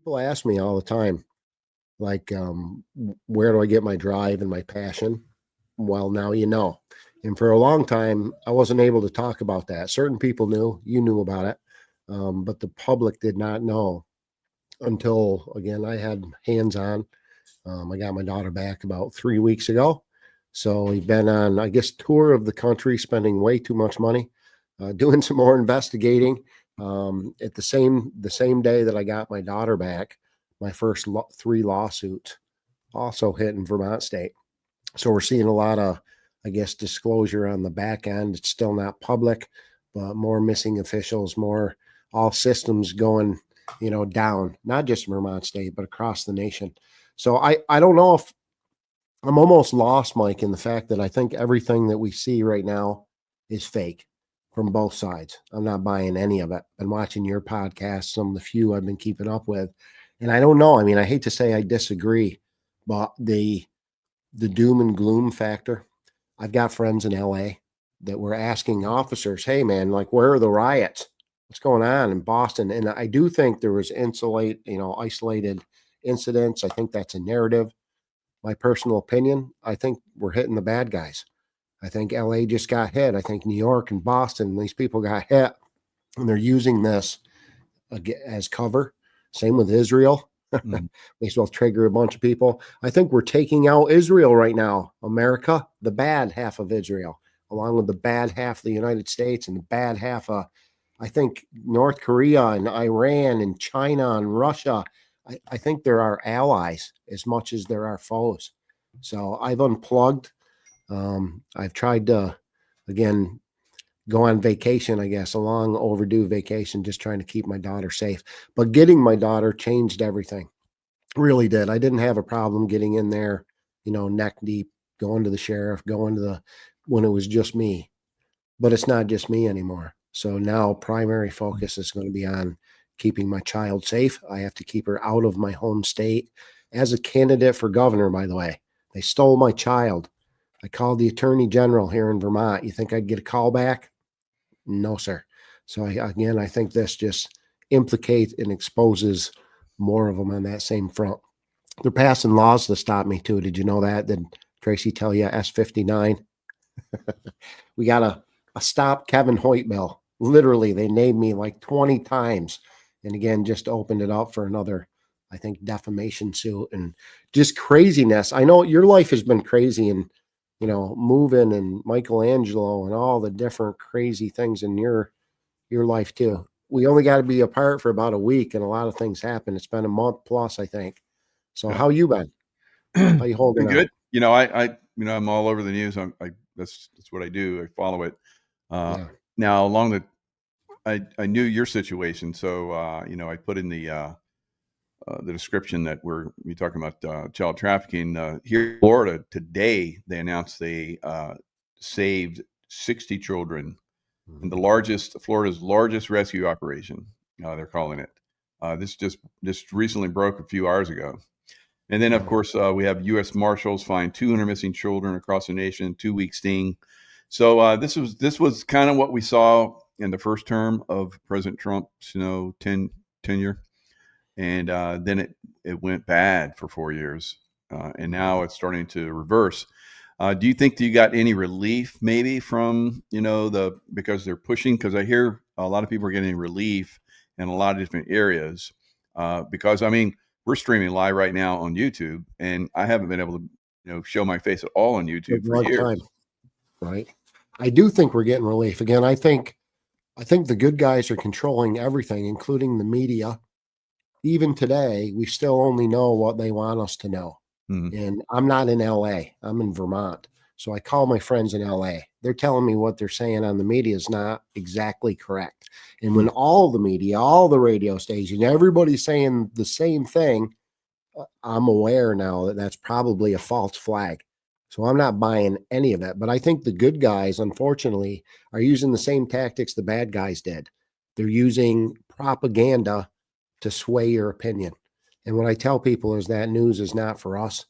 People ask me all the time, like, where do I get my drive and my passion? Well, now you know. And for a long time, I wasn't able to talk about that. Certain people knew, you knew about it, but the public did not know until, again, I had hands on. I got my daughter back about 3 weeks ago. So we've been on, I guess, tour of the country, spending way too much money, doing some more investigating. At the same day that I got my daughter back, my first 3 lawsuits also hit in Vermont state. So we're seeing a lot of, I guess, disclosure on the back end. It's still not public, but more missing officials, more all systems going, down, not just Vermont state, but across the nation. So I don't know if I'm almost lost, Mike, in the fact that I think everything that we see right now is fake from both sides. I'm not buying any of it. Been watching your podcast, some of the few I've been keeping up with, and I don't know. I mean, I hate to say I disagree, but the doom and gloom factor. I've got friends in LA that were asking officers, "Hey, man, like, where are the riots? What's going on in Boston?" And I do think there was isolated incidents. I think that's a narrative. My personal opinion, I think we're hitting the bad guys. I think LA just got hit. I think New York and Boston, these people got hit, and they're using this as cover. Same with Israel. Mm. May as well trigger a bunch of people. I think we're taking out Israel right now. America, the bad half of Israel, along with the bad half of the United States and the bad half of, I think, North Korea and Iran and China and Russia. I think there are allies as much as there are foes. So I've unplugged. I've tried to, again, go on vacation, I guess, a long overdue vacation, just trying to keep my daughter safe. But getting my daughter changed everything. Really did. I didn't have a problem getting in there, neck deep, going to the sheriff, when it was just me. But it's not just me anymore. So now primary focus is going to be on keeping my child safe. I have to keep her out of my home state. As a candidate for governor, by the way, they stole my child. I called the attorney general here in Vermont. You think I'd get a call back? No, sir. So I think this just implicates and exposes more of them on that same front. They're passing laws to stop me too. Did you know that? Did Tracy tell you S59? We got a stop Kevin Hoyt bill. Literally, they named me like 20 times. And again, just opened it up for another, I think, defamation suit and just craziness. I know your life has been crazy, and moving and Michelangelo and all the different crazy things in your life too. We only got to be apart for about a week, and a lot of things happen. It's been a month plus, I think. So Yeah. how you been? How you holding Been good. up? I'm all over the news. That's what I do. I follow it. Yeah. Now I knew your situation. So, I put in the description that we're talking about child trafficking here in Florida today. They announced they saved 60 children in Florida's largest rescue operation. They're calling it. This just recently broke a few hours ago. And then, of course, we have U.S. Marshals find 200 missing children across the nation, 2-week sting. So this was kind of what we saw in the first term of President Trump's tenure, and then it went bad for 4 years, and now it's starting to reverse. Do you think that you got any relief maybe from because they're pushing? Because I hear a lot of people are getting relief in a lot of different areas because we're streaming live right now on YouTube, and I haven't been able to show my face at all on YouTube for years. Time, right? I do think we're getting relief. Again, I think the good guys are controlling everything, including the media. Even today, we still only know what they want us to know. Mm-hmm. And I'm not in LA. I'm in Vermont. So I call my friends in LA. They're telling me what they're saying on the media is not exactly correct. And when all the media, all the radio stations, everybody's saying the same thing, I'm aware now that that's probably a false flag. So I'm not buying any of it. But I think the good guys, unfortunately, are using the same tactics the bad guys did. They're using propaganda to sway your opinion. And what I tell people is that news is not for us.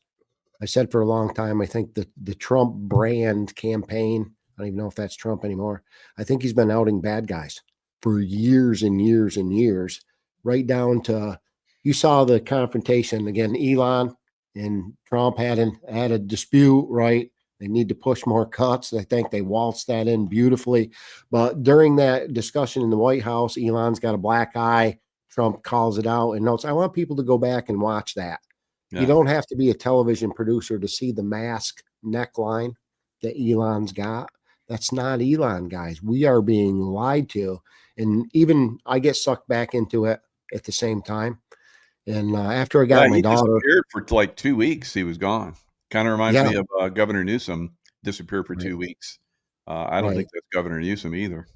I said for a long time, I think the Trump brand campaign, I don't even know if that's Trump anymore. I think he's been outing bad guys for years and years and years, right down to You saw the confrontation again. Elon and Trump had a dispute, right? They need to push more cuts. I think they waltzed that in beautifully. But during that discussion in the White House, Elon's got a black eye. Trump calls it out and notes. I want people to go back and watch that. You Yeah. don't have to be a television producer to see the mask neckline that Elon's got. That's not Elon, guys. We are being lied to. And even I get sucked back into it at the same time. And after I Yeah, got my he daughter, disappeared for like 2 weeks, he was gone. Kinda reminds yeah, me of, Governor Newsom disappeared for right, 2 weeks. I don't think right. that's Governor Newsom either.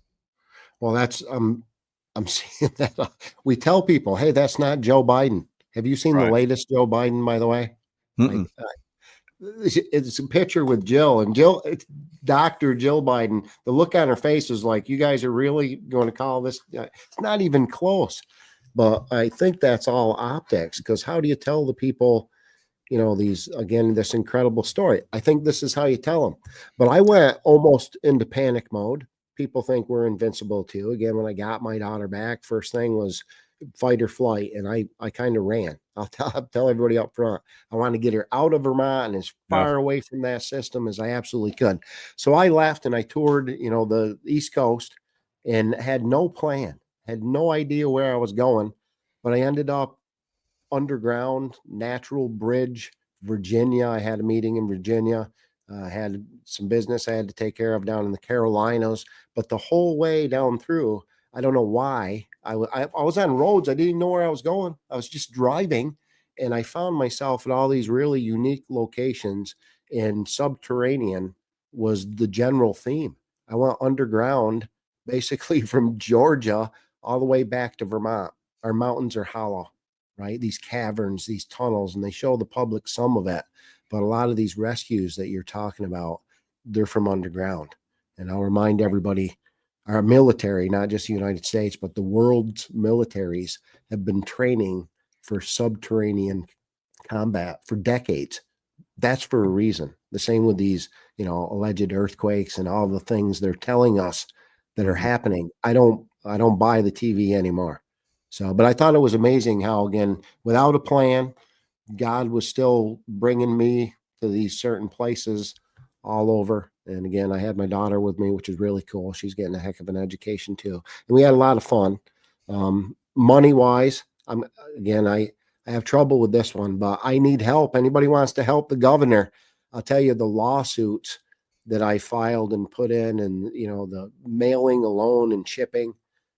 Well, that's I'm seeing that. We tell people, hey, that's not Joe Biden. Have you seen the Right. latest Joe Biden, by the way? Mm-mm. Like, it's a picture with Jill, and Jill, it's Dr. Jill Biden. The look on her face is like, you guys are really going to call this? It's not even close. But I think that's all optics, because how do you tell the people, these, again, this incredible story? I think this is how you tell them. But I went almost into panic mode. People think we're invincible too. Again, when I got my daughter back, first thing was fight or flight, and I kind of ran. I'll tell everybody up front. I want to get her out of Vermont and as Yeah. far away from that system as I absolutely could. So I left and I toured, the East Coast, and had no plan, had no idea where I was going, but I ended up underground natural bridge, Virginia. I had a meeting in Virginia. I had some business I had to take care of down in the Carolinas. But the whole way down through, I don't know why. I was on roads. I didn't know where I was going. I was just driving, and I found myself at all these really unique locations. And subterranean was the general theme. I went underground, basically from Georgia all the way back to Vermont. Our mountains are hollow, right? These caverns, these tunnels, and they show the public some of it. But a lot of these rescues that you're talking about, they're from underground. And I'll remind everybody, our military, not just the United States, but the world's militaries have been training for subterranean combat for decades. That's for a reason. The same with these, alleged earthquakes and all the things they're telling us that are Mhm. happening. I don't buy the TV anymore. So, but I thought it was amazing how, again, without a plan, God was still bringing me to these certain places all over. And again, I had my daughter with me, which is really cool. She's getting a heck of an education too, and we had a lot of fun. Money wise, I have trouble with this one, but I need help. Anybody wants to help the governor? I'll tell you the lawsuits that I filed and put in, and the mailing alone and shipping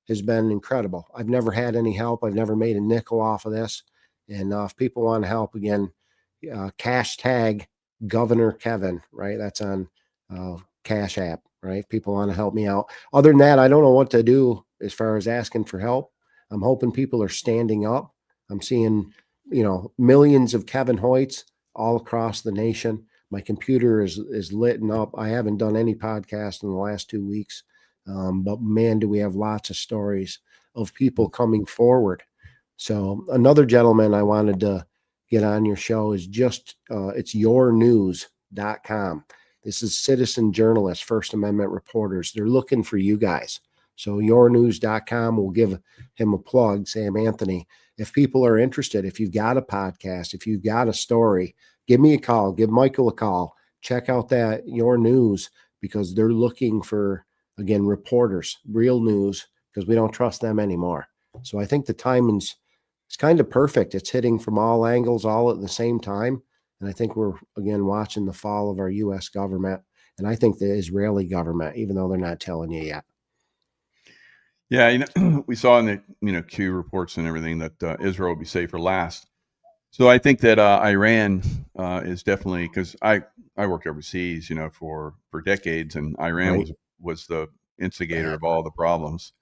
has been incredible. I've never had any help. I've never made a nickel off of this. And if people want to help, again, cash tag Governor Kevin, right? That's on Cash App, right? People want to help me out. Other than that, I don't know what to do as far as asking for help. I'm hoping people are standing up. I'm seeing, millions of Kevin Hoyts all across the nation. My computer is lit up. I haven't done any podcast in the last 2 weeks, but man, do we have lots of stories of people coming forward. So another gentleman I wanted to get on your show is it's yournews.com. This is citizen journalists, First Amendment reporters. They're looking for you guys. So yournews.com will give him a plug, Sam Anthony. If people are interested, if you've got a podcast, if you've got a story, give me a call, give Michael a call. Check out that Your News, because they're looking for, again, reporters, real news, because we don't trust them anymore. So I think the timing's it's kind of perfect. It's hitting from all angles, all at the same time. And I think we're, again, watching the fall of our U.S. government. And I think the Israeli government, even though they're not telling you yet. Yeah, we saw in the, Q reports and everything that Israel would be safe for last. So I think that Iran is definitely, because I worked overseas, for decades, and Iran Right. was the instigator Bad. of all the problems.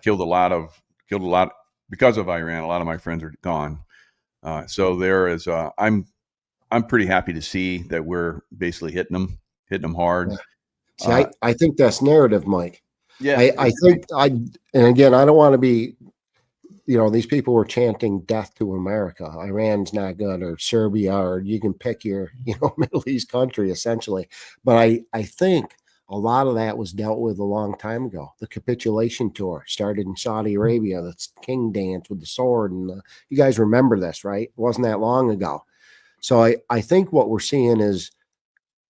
Killed a lot because of Iran. A lot of my friends are gone. So there is. I'm pretty happy to see that we're basically hitting them hard. Yeah. See, Uh, I think that's narrative, Mike. yeah, I think and again, I don't want to be, these people were chanting death to America. Iran's not good, or Serbia, or you can pick your, Middle East country essentially. But I think a lot of that was dealt with a long time ago. The capitulation tour started in Saudi Arabia. That's king dance with the sword, and you guys remember this, right? It wasn't that long ago. So I think what we're seeing is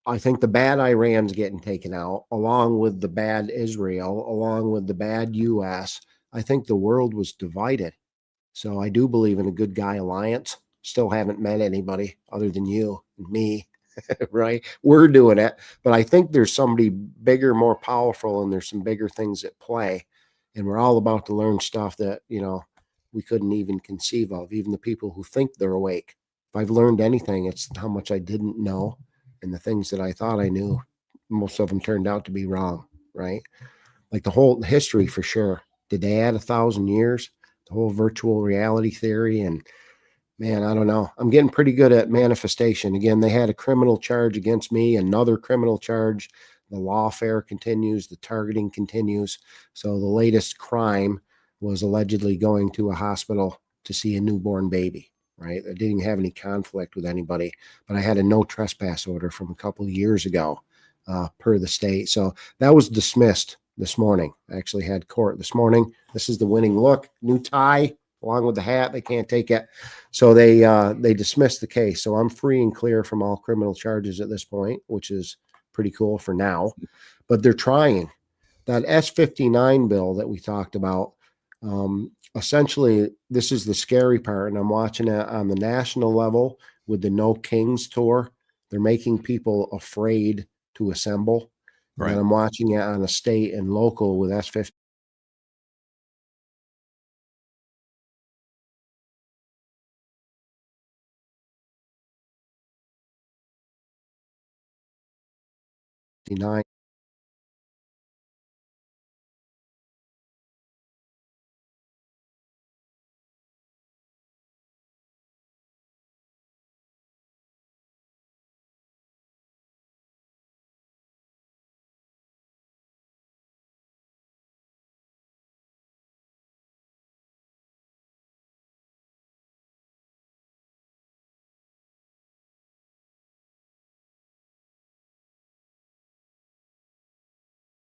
I think the bad Iran's getting taken out, along with the bad Israel, along with the bad US. I think the world was divided. So I do believe in a good guy alliance. Still haven't met anybody other than you and me, right? We're doing it. But I think there's somebody bigger, more powerful, and there's some bigger things at play. And we're all about to learn stuff that, we couldn't even conceive of, even the people who think they're awake. If I've learned anything, it's how much I didn't know and the things that I thought I knew. Most of them turned out to be wrong, right? Like the whole history for sure. Did they add 1,000 years? The whole virtual reality theory. And man, I don't know. I'm getting pretty good at manifestation. Again, they had a criminal charge against me, another criminal charge. The lawfare continues, the targeting continues. So the latest crime was allegedly going to a hospital to see a newborn baby, right? I didn't have any conflict with anybody, but I had a no trespass order from a couple of years ago, per the state. So that was dismissed this morning. I actually had court this morning. This is the winning look, new tie along with the hat. They can't take it. So they dismissed the case. So I'm free and clear from all criminal charges at this point, which is pretty cool for now. But they're trying that S-59 bill that we talked about. Essentially, this is the scary part, and I'm watching it on the national level with the No Kings tour. They're making people afraid to assemble. And then Right. I'm watching it on a state and local with S-59.